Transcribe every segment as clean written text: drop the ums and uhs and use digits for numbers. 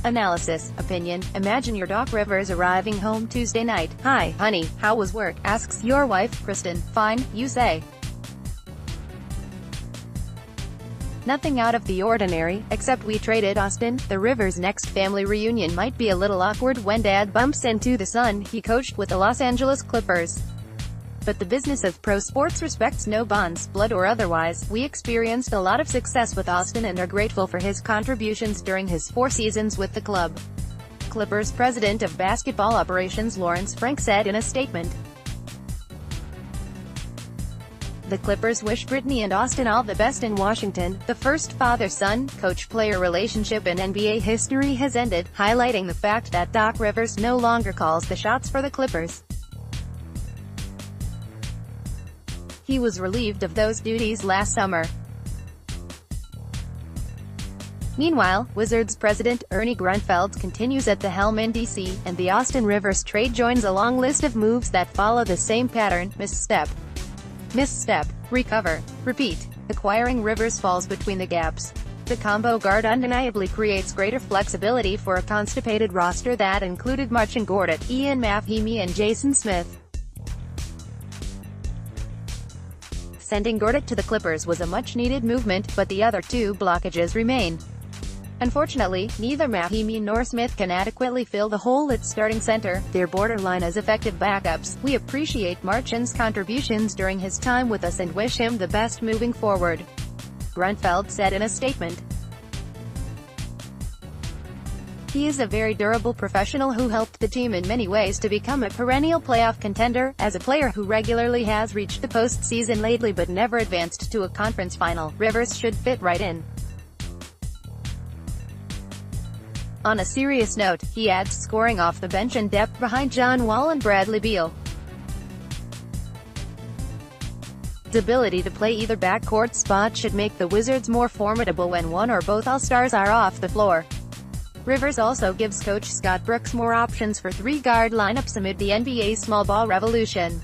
Analysis, opinion. Imagine your Doc Rivers arriving home Tuesday night. "Hi, honey, how was work?" asks your wife, Kristen. "Fine," you say. "Nothing out of the ordinary, except we traded Austin." The Rivers' next family reunion might be a little awkward when Dad bumps into the son he coached with the Los Angeles Clippers. But the business of pro sports respects no bonds, blood or otherwise. "We experienced a lot of success with Austin and are grateful for his contributions during his 4 seasons with the club," Clippers president of basketball operations Lawrence Frank said in a statement. The Clippers wish Brittany and Austin all the best in Washington. The first father-son, coach-player relationship in NBA history has ended, highlighting the fact that Doc Rivers no longer calls the shots for the Clippers. He was relieved of those duties last summer. Meanwhile, Wizards president Ernie Grunfeld continues at the helm in D.C., and the Austin Rivers trade joins a long list of moves that follow the same pattern: misstep, recover, repeat. Acquiring Rivers falls between the gaps. The combo guard undeniably creates greater flexibility for a constipated roster that included Marcin Gortat, Ian Mahinmi and Jason Smith. Sending Gortat to the Clippers was a much-needed movement, but the other 2 blockages remain. Unfortunately, neither Mahinmi nor Smith can adequately fill the hole at starting center. They're borderline as effective backups. "We appreciate Marcin's contributions during his time with us and wish him the best moving forward," Grunfeld said in a statement. "He is a very durable professional who helped the team in many ways to become a perennial playoff contender. As a player who regularly has reached the postseason lately but never advanced to a conference final, Rivers should fit right in." On a serious note, he adds scoring off the bench and depth behind John Wall and Bradley Beal. His ability to play either backcourt spot should make the Wizards more formidable when one or both All-Stars are off the floor. Rivers also gives coach Scott Brooks more options for 3-guard lineups amid the NBA's small ball revolution.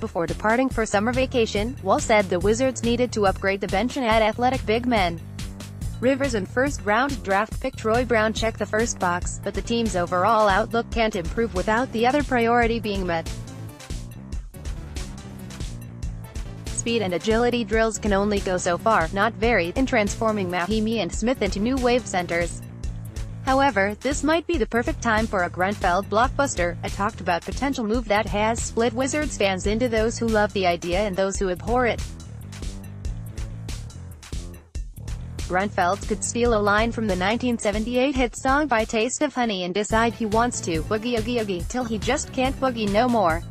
Before departing for summer vacation, Wall said the Wizards needed to upgrade the bench and add athletic big men. Rivers and first-round draft pick Troy Brown check the first box, but the team's overall outlook can't improve without the other priority being met. Speed and agility drills can only go so far, not very, in transforming Mahinmi and Smith into new wave centers. However, this might be the perfect time for a Grunfeld blockbuster, a talked-about potential move that has split Wizards fans into those who love the idea and those who abhor it. Grunfeld could steal a line from the 1978 hit song by Taste of Honey and decide he wants to boogie oogie oogie till he just can't boogie no more.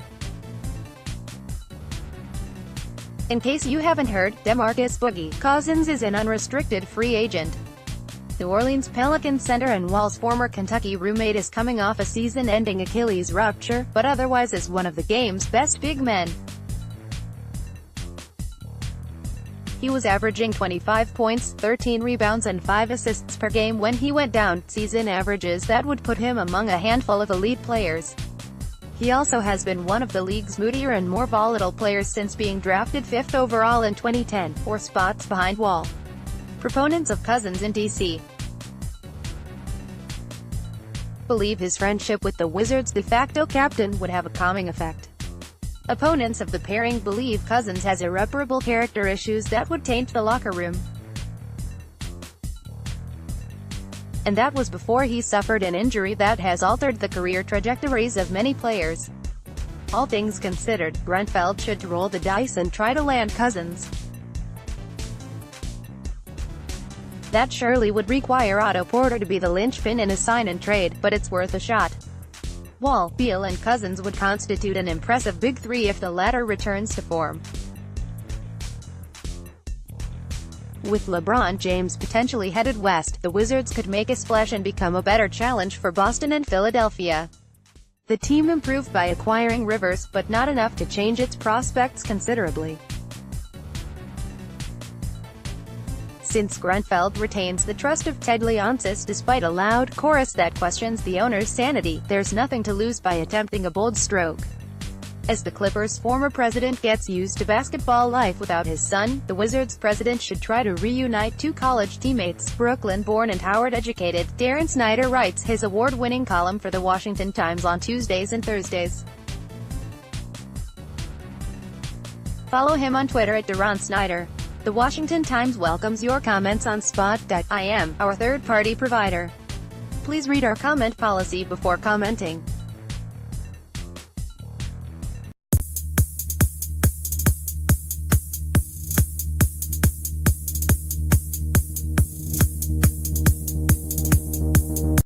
In case you haven't heard, DeMarcus "Boogie" Cousins is an unrestricted free agent. New Orleans Pelicans center and Wall's former Kentucky roommate is coming off a season-ending Achilles rupture, but otherwise is one of the game's best big men. He was averaging 25 points, 13 rebounds and 5 assists per game when he went down, season averages that would put him among a handful of elite players. He also has been one of the league's moodier and more volatile players since being drafted 5th overall in 2010, 4 spots behind Wall. Proponents of Cousins in D.C. believe his friendship with the Wizards' de facto captain would have a calming effect. Opponents of the pairing believe Cousins has irreparable character issues that would taint the locker room. And that was before he suffered an injury that has altered the career trajectories of many players. All things considered, Grunfeld should roll the dice and try to land Cousins. That surely would require Otto Porter to be the linchpin in a sign-and-trade, but it's worth a shot. Wall, Beal and Cousins would constitute an impressive big three if the latter returns to form. With LeBron James potentially headed west, the Wizards could make a splash and become a better challenge for Boston and Philadelphia. The team improved by acquiring Rivers, but not enough to change its prospects considerably. Since Grunfeld retains the trust of Ted Leonsis despite a loud chorus that questions the owner's sanity, there's nothing to lose by attempting a bold stroke. As the Clippers' former president gets used to basketball life without his son, the Wizards' president should try to reunite two college teammates. Brooklyn-born and Howard-educated, Darren Snyder writes his award-winning column for The Washington Times on Tuesdays and Thursdays. Follow him on Twitter at Darren Snyder. The Washington Times welcomes your comments on Spot.im, our third-party provider. Please read our comment policy before commenting.